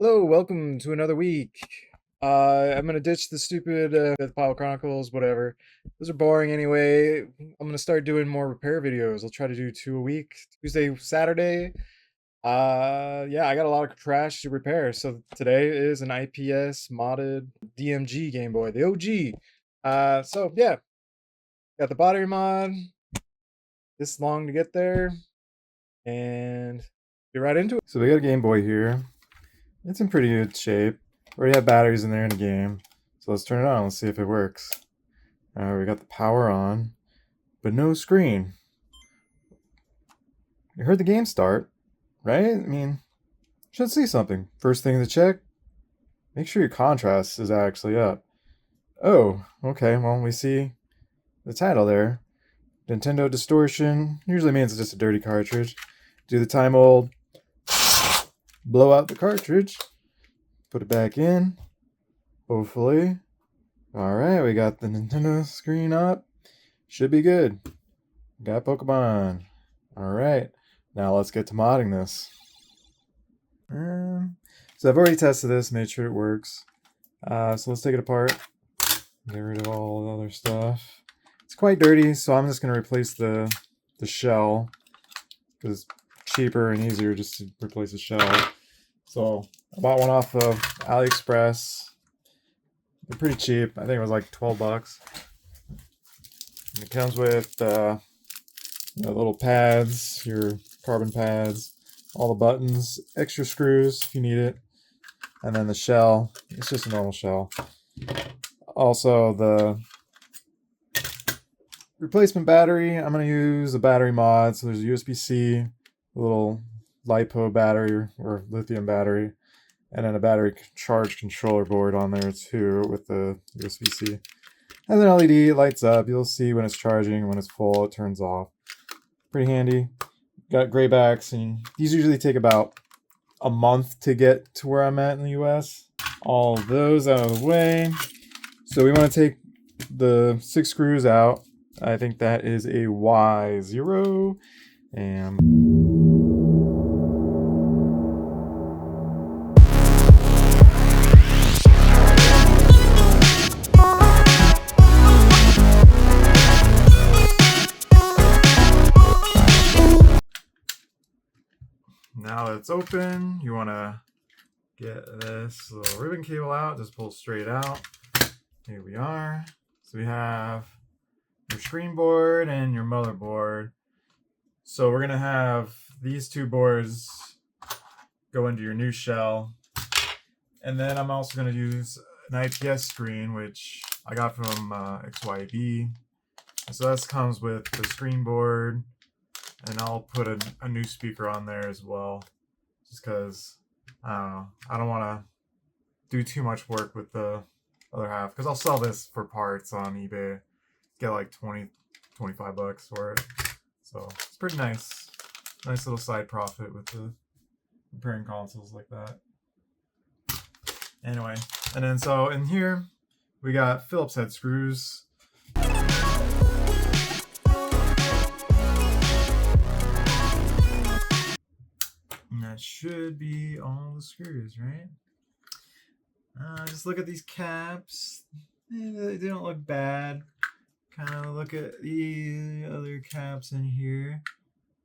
Hello, welcome to another week. I'm gonna ditch the stupid Death Pile Chronicles, whatever. Those are boring anyway. I'm gonna start doing more repair videos. I'll try to do two a week, Tuesday, Saturday. Yeah, I got a lot of trash to repair. So today is an IPS modded DMG Game Boy, the OG. So yeah, got the battery mod. This long to get there, and get right into it. So we got a Game Boy here. It's in pretty good shape. Already have batteries in there in the game. So let's turn it on. Let's see if it works. We got the power on, but no screen. You heard the game start, right? I mean, should see something. First thing to check, make sure your contrast is actually up. Oh, okay. Well, we see the title there. Nintendo Distortion. Usually means it's just a dirty cartridge. Do the time old. Blow out the cartridge. Put it back in. Hopefully. Alright, we got the Nintendo screen up. Should be good. Got Pokemon. Alright, now let's get to modding this. So I've already tested this, made sure it works. So let's take it apart. Get rid of all the other stuff. It's quite dirty, so I'm just going to replace the shell. Because it's cheaper and easier just to replace the shell. So I bought one off of AliExpress. They're pretty cheap. I think it was like 12 bucks. And it comes with little pads, your carbon pads, all the buttons, extra screws if you need it, and then the shell. It's just a normal shell. Also, the replacement battery, I'm going to use a battery mod. So there's a USB-C, a little LiPo battery or lithium battery, and then a battery charge controller board on there too with the USB-C. And then LED, it lights up. You'll see when it's charging, when it's full, it turns off. Pretty handy. Got gray backs, and these usually take about a month to get to where I'm at in the US. All those out of the way. So we want to take the 6 screws out. I think that is a Y0. And now that it's open, you want to get this little ribbon cable out, just pull straight out. Here we are. So we have your screen board and your motherboard. So we're going to have these two boards go into your new shell. And then I'm also going to use an IPS screen, which I got from XYB. So this comes with the screen board. And I'll put a new speaker on there as well, just because I don't want to do too much work with the other half, because I'll sell this for parts on eBay, get like 25 bucks for it. So it's pretty nice little side profit with the repairing consoles like that. Anyway, and then so in here we got Phillips head screws. And that should be all the screws, right? Just look at these caps. They don't look bad. Kind of look at the other caps in here.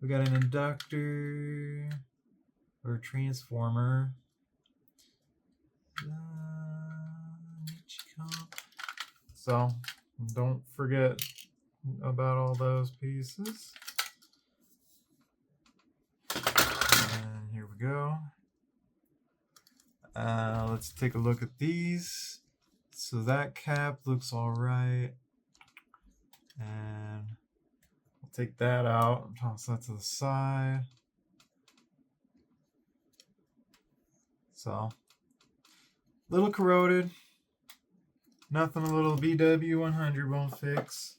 We got an inductor or transformer. So don't forget about all those pieces. And here we go. Let's take a look at these. So that cap looks all right. And I'll take that out, toss that to the side. So, a little corroded. Nothing a little BW100 won't fix.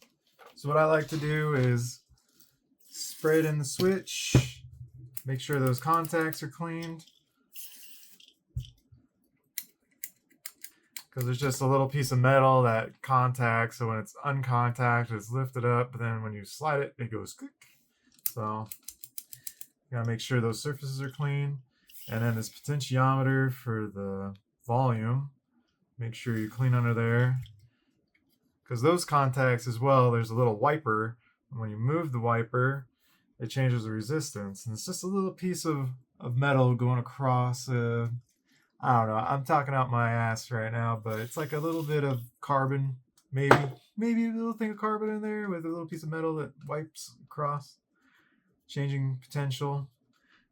So what I like to do is spray it in the switch. Make sure those contacts are cleaned. Because there's just a little piece of metal that contacts, so when it's uncontacted, it's lifted up, but then when you slide it, it goes click. So you gotta make sure those surfaces are clean. And then this potentiometer for the volume. Make sure you clean under there. Because those contacts as well, there's a little wiper. And when you move the wiper, it changes the resistance. And it's just a little piece of metal going across. I don't know. I'm talking out my ass right now, but it's like a little bit of carbon, maybe a little thing of carbon in there with a little piece of metal that wipes across, changing potential.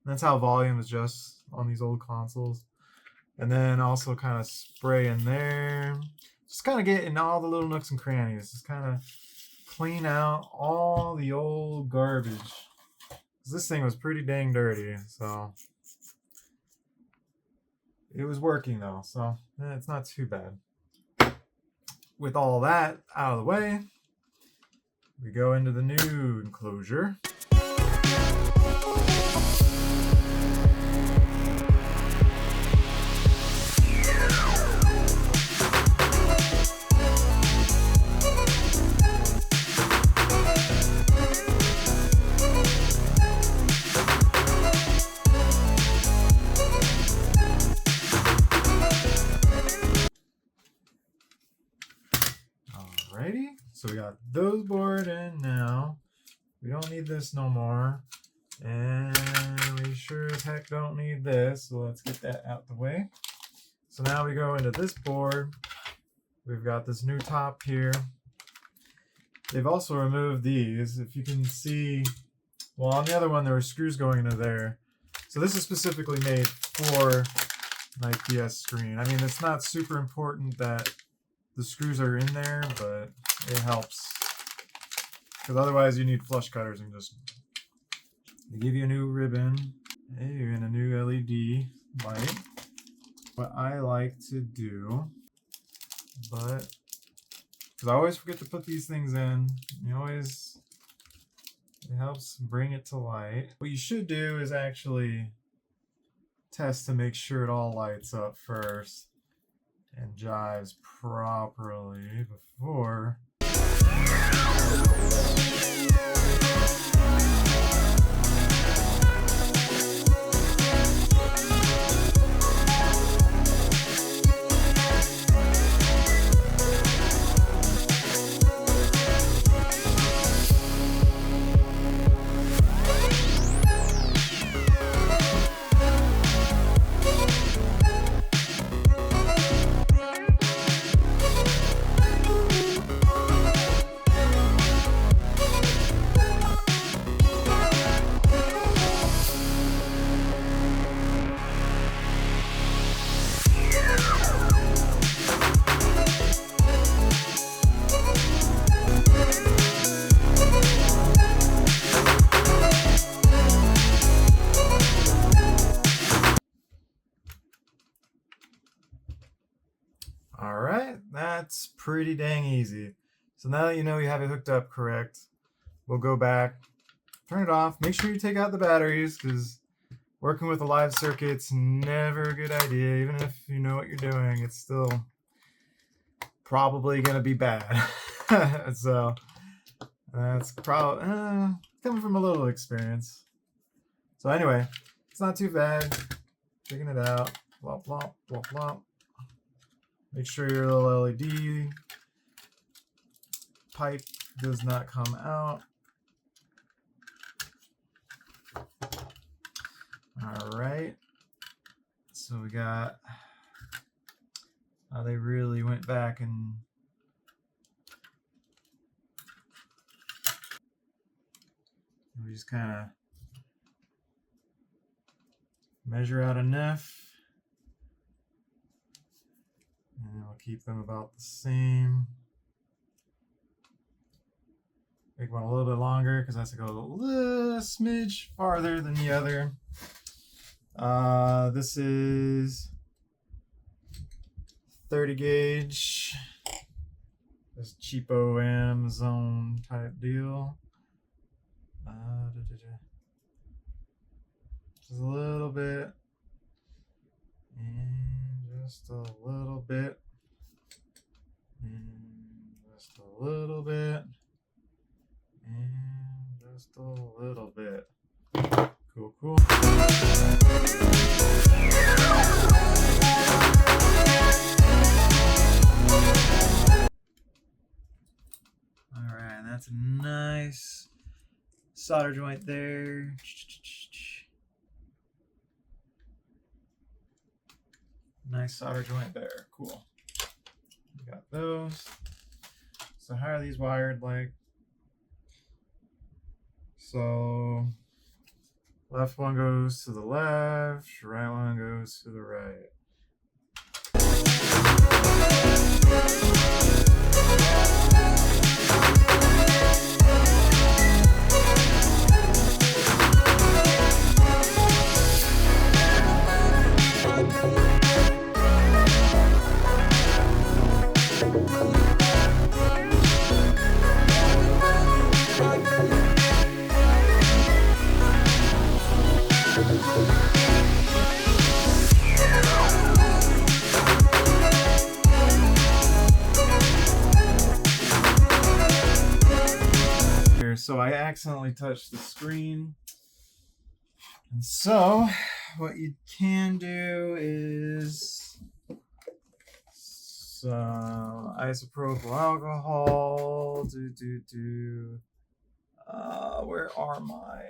And that's how volume adjusts on these old consoles. And then also kind of spray in there. Just kind of get in all the little nooks and crannies. Just kind of clean out all the old garbage. This thing was pretty dang dirty, so it was working though, so it's not too bad. With all that out of the way, we go into the new enclosure. Alrighty, so we got those board in now. We don't need this no more. And we sure as heck don't need this, so let's get that out the way. So now we go into this board. We've got this new top here. They've also removed these. If you can see, well, on the other one there were screws going into there. So this is specifically made for an IPS screen. I mean, it's not super important that the screws are in there, but it helps. Because otherwise you need flush cutters and just... They give you a new ribbon and a new LED light. What I like to do, but because I always forget to put these things in, it helps bring it to light. What you should do is actually test to make sure it all lights up first and jives properly before. Alright, that's pretty dang easy. So now that you know you have it hooked up correct, we'll go back, turn it off, make sure you take out the batteries, because working with a live circuit's never a good idea. Even if you know what you're doing, it's still probably going to be bad. So that's probably coming from a little experience. So anyway, it's not too bad. Taking it out, blop, blop, blop, blop. Make sure your little LED pipe does not come out. All right. So we got how they really went back and we just kind of measure out enough. And we'll keep them about the same. Make one a little bit longer because it has to go a little smidge farther than the other. This is 30 gauge. This cheapo Amazon type deal. Just a little bit. And just a little bit. And just a little bit. And just a little bit. Cool, cool. solder joint there. Nice solder joint there. Cool. We got those. So how are these wired like? So left one goes to the left, right one goes to the right. So I accidentally touched the screen. And so what you can do is isopropyl alcohol. Where are my?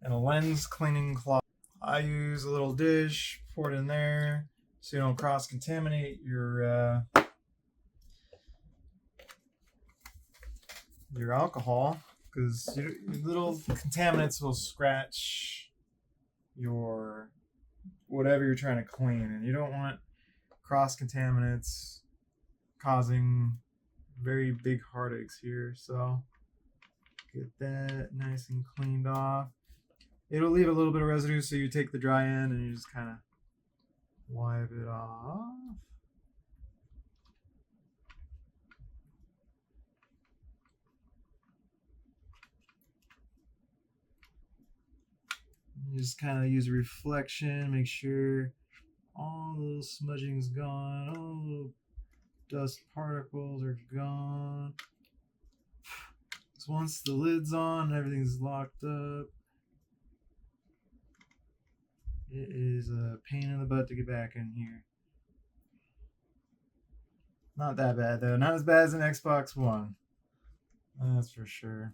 And a lens cleaning cloth. I use a little dish, pour it in there so you don't cross contaminate your alcohol, because little contaminants will scratch your whatever you're trying to clean, and you don't want cross contaminants causing very big heartaches here. So get that nice and cleaned off. It'll leave a little bit of residue, so you take the dry end and you just kind of wipe it off. You just kind of use a reflection, make sure all those smudging's gone, all the dust particles are gone. So once the lid's on, everything's locked up. It is a pain in the butt to get back in here. Not that bad though, not as bad as an Xbox One. That's for sure.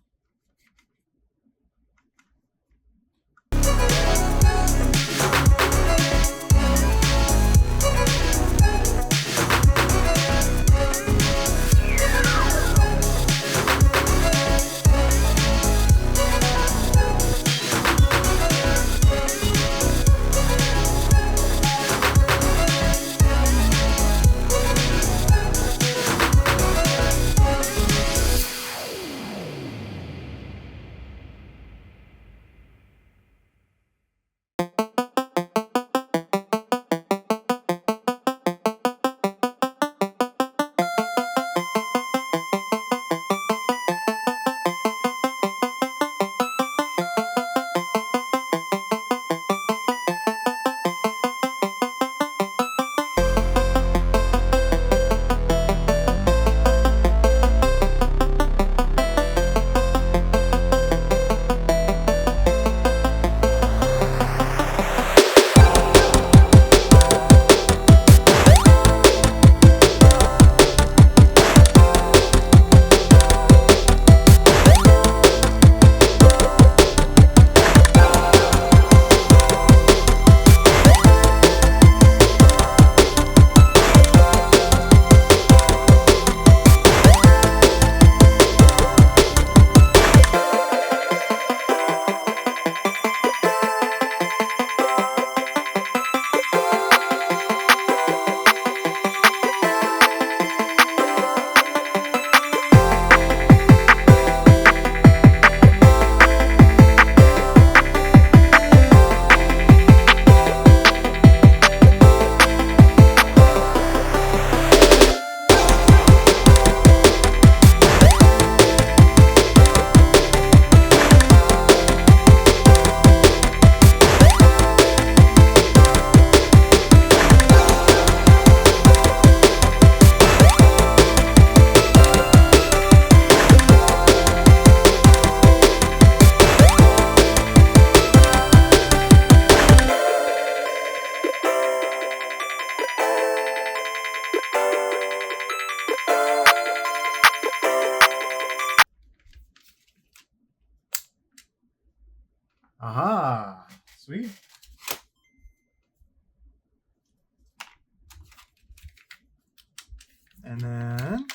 And then,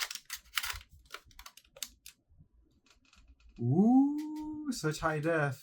ooh, such high def.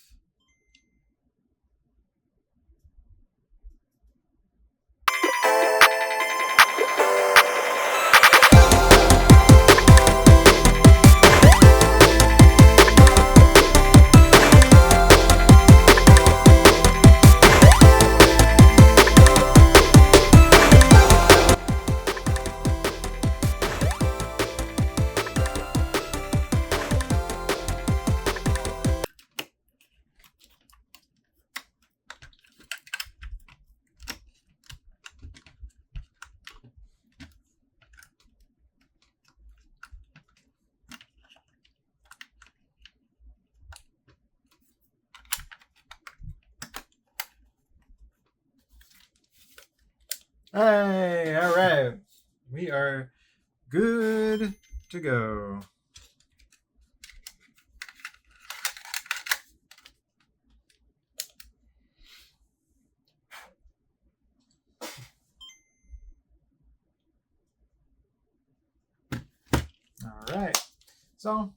Hey, all right. We are good to go. All right. So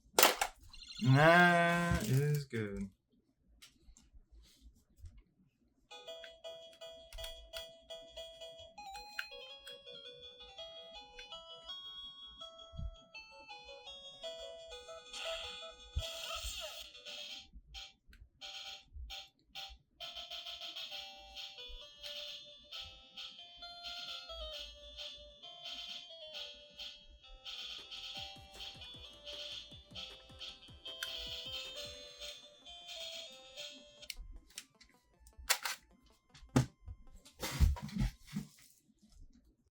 that is good.